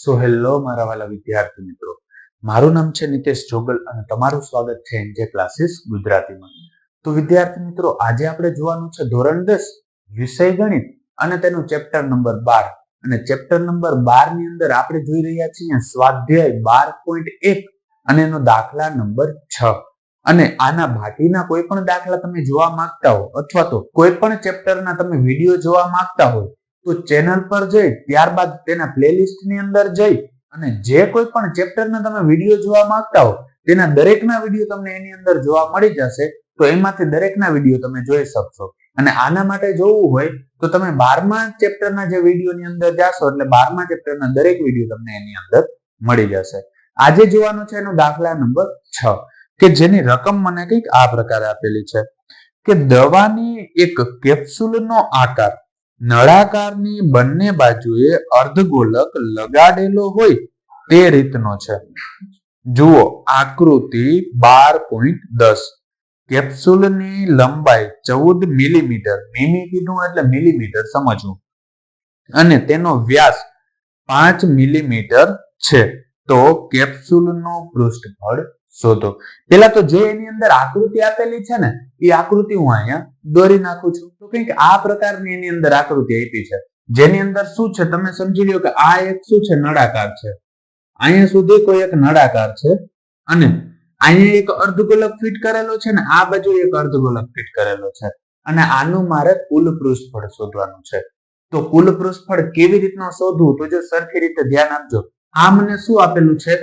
Hello મારા વાલા વિદ્યાર્થી મિત્રો, મારું નામ છે નિતેશ જોગલ અને તમારું સ્વાગત છે એનજે ક્લાસીસ ગુજરાતીમાં. તો વિદ્યાર્થી મિત્રો, આજે આપણે જોવાનું છે ધોરણ 10 વિષય ગણિત અને તેનું ચેપ્ટર નંબર 12. અને ચેપ્ટર નંબર 12 ની અંદર આપણે જોઈ રહ્યા છીએ સ્વાધ્યાય 12.1 અને એનો દાખલા નંબર 6. અને આના બાકીના કોઈ પણ દાખલા તમે જોવા માંગતા હો અથવા તો કોઈ પણ ચેપ્ટરના તમે વિડીયો જોવા માંગતા હોય તો ચેનલ પર જઈ ત્યારબાદ તેના પ્લેલિસ્ટ ની અંદર જઈ અને જે કોઈ પણ ચેપ્ટરના તમે વિડીયો જોવા માંગતા હો તેના દરેકના વિડીયો તમને એની અંદર જોવા મળી જશે. તો એમાંથી દરેકના વિડીયો તમે જોઈ શકશો. અને આના માટે જોવું હોય તો તમે 12મા ચેપ્ટરના જે વિડીયોની અંદર જાશો એટલે 12મા ચેપ્ટરના દરેક વિડીયો તમને એની અંદર મળી જશે. આજે જોવાનું છે એનો દાખલા નંબર 6 કે જેની રકમ મને કંઈક આ પ્રકારે આપેલી છે કે દવાની એક કેપ્સ્યુલનો આકાર નળાકારની બંને બાજુએ અર્ધગોલક લગાડેલો હોય તે રીતનો છે. જુઓ આકૃતિ 12.10. કેપ્સ્યુલની લંબાઈ 14 મિલીમીટર, મીમી કીધું એટલે મિલીમીટર સમજવું, અને તેનો વ્યાસ 5 મિલીમીટર છે. તો કેપ્સ્યુલનું પૃષ્ઠફળ શોધો. પેલા તો જે એની અંદર આકૃતિ આપેલી છે ને એ આકૃતિ હું અહીંયા દોરી નાખું છું. તો કંઈક આ પ્રકારની એની અંદર આકૃતિ આપી છે જેની અંદર શું છે તમે સમજી લો કે આ એક શું છે નળાકાર છે, અહીંયા સુધી કોઈ એક નળાકાર છે અને અહીંયા એક અર્ધગોલક ફિટ કરેલો છે ને આ બાજુ એક અર્ધગોલક ફિટ કરેલો છે અને આનું મારે કુલ પૃષ્ઠફળ શોધવાનું છે. તો કુલ પૃષ્ઠફળ કેવી રીતના શોધવું તો જો સરખી રીતે ધ્યાન આપજો. આ મને શું આપેલું છે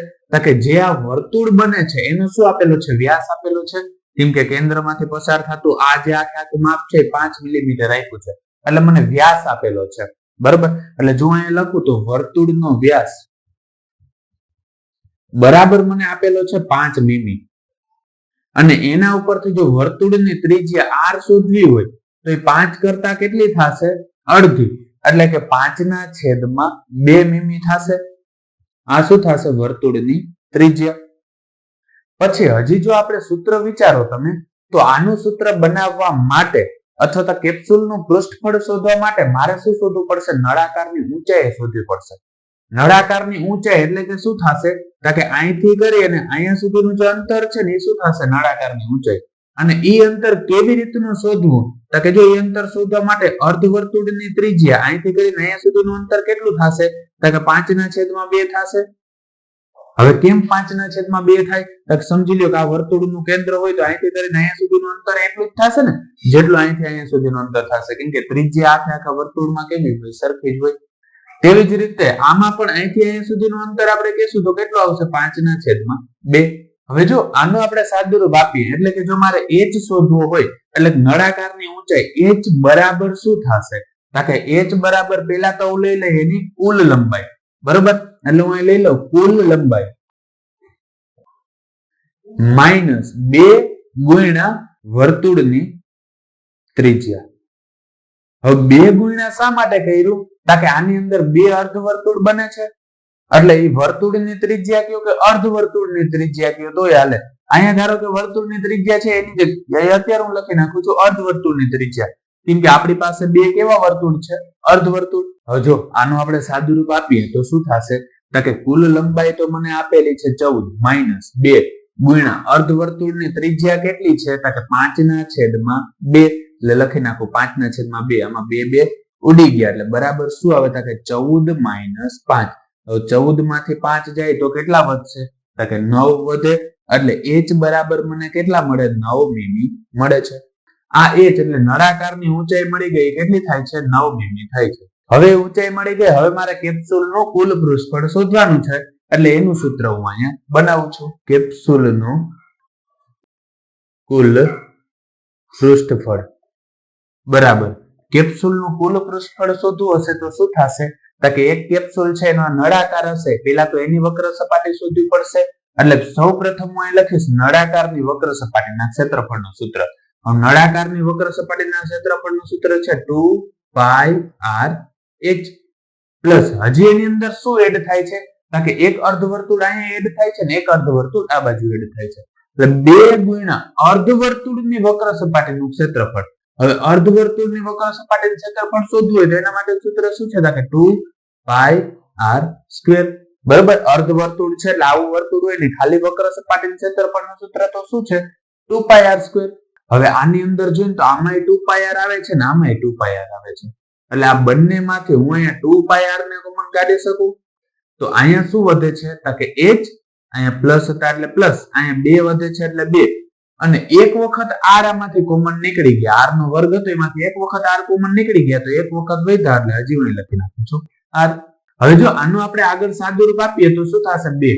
કે જે આ વર્તુળ બને છે એનું શું આપેલું છે વ્યાસ આપેલો છે. જેમ કે કેન્દ્રમાંથી પસાર થતું આ જે આખે માપ છે 5 મિલીમીટર આપ્યું છે એટલે મને વ્યાસ આપેલો છે. બરાબર, એટલે જો અહીંયા લખું તો વર્તુળનો વ્યાસ બરાબર મને આપેલો છે 5 મીમી અને એના ઉપરથી જો વર્તુળની ત્રિજ્યા r શોધવી હોય તો એ 5 કરતા કેટલી થશે અડધી, એટલે કે 5/2 મીમી થશે. આ શું થશે વર્તુળની ત્રિજ્યા. પછી હજી જો આપણે સૂત્ર વિચારો તમે તો આનું સૂત્ર બનાવવા માટે અથવા તો કેપ્સ્યુલનું પૃષ્ઠફળ શોધવા માટે મારે શું શોધવું પડશે નળાકારની ઊંચાઈ શોધવી પડશે. નળાકારની ઊંચાઈ એટલે કે શું થશે કે અહીંથી કરી અને અહીંયા સુધીનું જે અંતર છે ને એ શું થશે નળાકારની ઊંચાઈ. અને એ અંતર કેવી રીતનું શોધવું કે જો એ અંતર શોધવા માટે અર્ધવર્તુળની ત્રિજ્યા અહીંથી કરીને અહીંયા સુધીનું અંતર કેટલું થશે કે 5/2 થશે. હવે કેમ 5/2 થાય તો સમજી લો કે આ વર્તુળનું કેન્દ્ર હોય તો અહીંથી કરીને અહીંયા સુધીનું અંતર એટલું જ થશે ને જેટલું અહીંથી અહીંયા સુધીનું અંતર થશે, કેમ કે ત્રિજ્યા આખા વર્તુળમાં કેવી હોય સરખી જ હોય. તેવી જ રીતે આમાં પણ અહીંથી અહીંયા સુધીનું અંતર આપણે કહીશું તો કેટલું આવશે 5/2. હવે જો આનો આપણે સાદુરૂપ આપીએ એટલે કે જો મારે h શોધવો હોય એટલે નળાકારની ઊંચાઈ h બરાબર શું થશે કે h બરાબર પેલા તો હું લઈ લઈએ એની કુલ લંબાઈ. બરોબર, એટલે હું લઈ લઉં કુલ લંબાઈ -2 ગુણ્યા વર્તુળની ત્રિજ્યા. હવે 2 ગુણ્યા શા માટે કર્યું કે આની અંદર 2 અર્ધવર્તુળ બને છે એટલે એ વર્તુળની ત્રિજ્યા કયો કે અર્ધવર્તુળની ત્રિજ્યા કયો તોય હાલે. અહીંયા ધારો કે વર્તુળની ત્રિજ્યા છે એની જગ્યાએ અત્યારે હું લખી નાખું છું અર્ધવર્તુળની ત્રિજ્યા, કેમ કે આપણી પાસે 2 કેવા વર્તુળ છે અર્ધવર્તુળ. હવે જો આનું આપણે સાદુરૂપ આપીએ તો શું થશે કે કુલ લંબાઈ તો મને આપેલી છે 14 - 2 ગુણ્યા અર્ધવર્તુળની ત્રિજ્યા કેટલી છે કે 5/2 એટલે લખી નાખું 5/2. આમાં 2 ઉડી ગયા એટલે બરાબર શું આવે કે 14 - 5. હવે 14 માંથી 5 જાય તો કેટલા વધશે કે 9 વધે એટલે h બરાબર મને કેટલા મળે 9 મીમી મળે છે. આ h એટલે નળાકારની ઊંચાઈ મળી ગઈ કેટલી થાય છે 9 મીમી થાય છે. હવે ઊંચાઈ મળી ગઈ, હવે મારે કેપ્સ્યુલનું કુલ પૃષ્ઠફળ શોધવાનું છે એટલે એનું સૂત્ર હું અહીંયા બનાવું છું. કેપ્સ્યુલનું કુલ પૃષ્ઠફળ બરાબર કેપ્સ્યુલનું કુલ પૃષ્ઠફળ શોધવું હશે તો શું થશે કે એક કેપ્સ્યુલ છે એનો નળાકાર હશે, પેલા તો એની વક્ર સપાટી શોધવી પડશે એટલે સૌપ્રથમ હું અહીં લખીશ નળાકારની વક્ર સપાટીના ક્ષેત્રફળનું સૂત્ર. નળાકારની વક્ર સપાટીના ક્ષેત્રફળનું સૂત્ર છે 2πr(h) પ્લસ હજી એની અંદર શું એડ થાય છે કે એક અર્ધવર્તુળ અહીંયા એડ થાય છે ને એક અર્ધવર્તુળ આ બાજુ એડ થાય છે એટલે 2 ગુણ્યા અર્ધવર્તુળની વક્ર સપાટીનું ક્ષેત્રફળ. હવે અર્ધવર્તુળની વક્ર સપાટીનું ક્ષેત્રફળ શોધવું હોય તો એના માટે સૂત્ર શું છે કે 2πr² બરાબર, અર્ધવર્તુળ છે એટલે આવું વર્તુળ હોય ને, ખાલી વક્ર સપાટીનું ક્ષેત્રફળનું સૂત્ર તો શું છે? 2πr². હવે આની અંદર જોઈએ તો આમાંય 2πr આવે છે ને આમાંય 2πr આવે છે, એટલે આ બંનેમાંથી હું અહીંયા 2πr ને કોમન કાઢી શકું. તો અહીંયા શું વધે છે? તો કે h, અહીંયા પ્લસ હતા એટલે પ્લસ, અહીંયા 2 વધે છે એટલે 2, અને એક વખત r આમાંથી કોમન નીકળી ગયા, r નો વર્ગ હતો એમાંથી એક વખત r કોમન નીકળી ગયા, તો એક વખત વધ્યા એટલે હજી હું લખી નાખું છું r. હવે જો આનું આપણે આગળ સાદુરૂપ આપીએ તો શું થશે? 2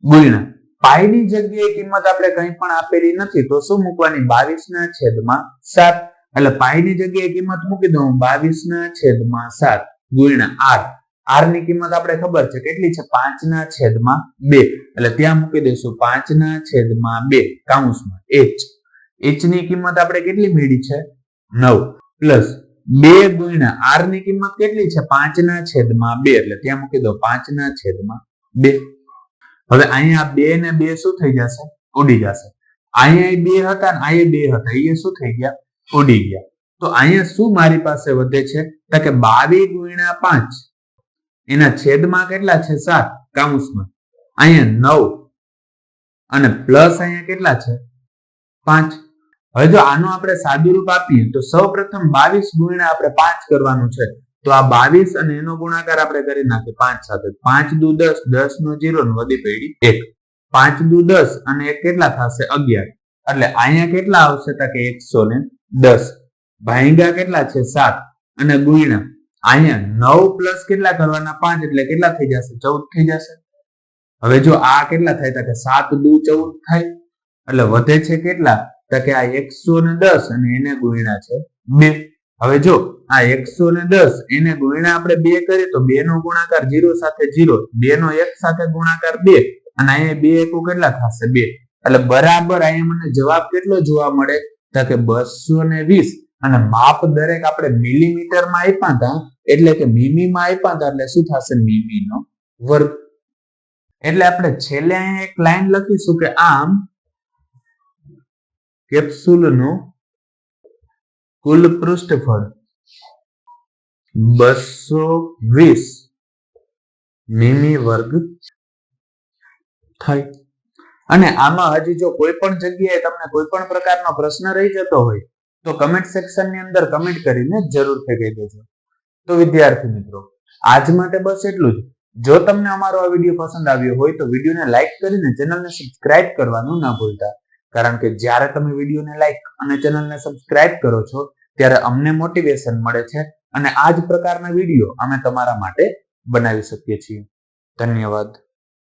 ગુણ્યા પાઈ ની જગ્યાએ કિંમત આપણે કંઈ પણ આપેલી નથી તો શું મૂકવાની? 22/7. એટલે પાઈ ની જગ્યાએ કિંમત મૂકી દઉં 22/7 ગુણ્યા r. r ની કિંમત આપણે ખબર છે કેટલી છે? 5/2. એટલે ત્યાં મૂકી દઈશું 5/2 કૌંસમાં h. h ની કિંમત આપણે કેટલી મેળવી છે? 9 પ્લસ 2 ગુણ્યા r ની કિંમત કેટલી છે? 5/2. એટલે ત્યાં મૂકી દો 5/2. હવે અહીંયા 2 ને 2 શું થઈ જશે? ઉડી જશે. અહીંયા 2 હતા ને અહીંયા 2 હતા, એ શું થઈ ગયા? ઉડી ગયા. તો અહીંયા શું મારી પાસે વધે છે? તો કે 22/5 એના છેદમાં કેટલા છે? 7 કૌંસમાં, અહીંયા 9 અને પ્લસ અહીંયા કેટલા છે? 5. હવે જો આનો આપણે સાદુરૂપ આપીએ તો સૌપ્રથમ 22 ગુણ્યા આપણે 5 કરવાનું છે, તો આ 22 અને એનો ગુણાકાર આપણે કરી નાખીએ 5 સાથે. 5 દુ 10, 10 નો 0 ને વધી પડી 1. 5 દુ 10 અને 1 કેટલા થશે? 11. એટલે અહીંયા કેટલા આવશે? તો કે 110 ભાગ્યા કેટલા છે? 7 અને ગુણ્યા અહીંયા 9 પ્લસ કેટલા કરવાના? 5 એટલે કેટલા થઈ જશે? 14 થઈ જશે. હવે જો આ કેટલા થાય? તો કે 7 દુ 14 થાય, એટલે વધે છે કેટલા? તો કે આ 110 અને એને ગુણ્યા છે 2. હવે જો આ 110 એને ગુણ્યા આપણે 2 કરીએ તો 2 નો ગુણાકાર 0 સાથે 0, 2 નો 1 સાથે ગુણાકાર 2, અને અહીંયા 2 એકુ કેટલા થશે? 2. એટલે બરાબર અહીંયા મને જવાબ કેટલો જોવા મળે? તો કે 220. અને માપ દરેક આપણે મિલીમીટરમાં આપ્યા હતા, એટલે કે મીમીમાં આપ્યા હતા, એટલે શું થશે? મીમીનો વર્ગ. એટલે આપણે છેલ્લે અહીંયા એક લાઈન લખીશું કે આમ કેપ્સ્યુલનું કુલ પૃષ્ઠફળ 220 મીમી વર્ગ થાય. અને આમાં હજી જો કોઈ પણ જગ્યાએ તમને કોઈ પણ પ્રકારનો પ્રશ્ન રહી જતો હોય તો કમેન્ટ સેક્શન ની અંદર કમેન્ટ કરીને જરૂરથી કહી દેજો. તો વિદ્યાર્થી મિત્રો, આજ માટે બસ એટલું જ. જો તમને અમારો આ વિડીયો પસંદ આવ્યો હોય તો વિડીયોને લાઈક કરીને ચેનલને સબસ્ક્રાઇબ કરવાનું ના ભૂલતા, કારણ કે જ્યારે તમે વિડીયોને લાઈક અને ચેનલને સબસ્ક્રાઇબ કરો છો ત્યારે અમને મોટિવેશન મળે છે અને આ જ પ્રકારના વિડીયો અમે તમારા માટે બનાવી શકીએ છીએ. ધન્યવાદ.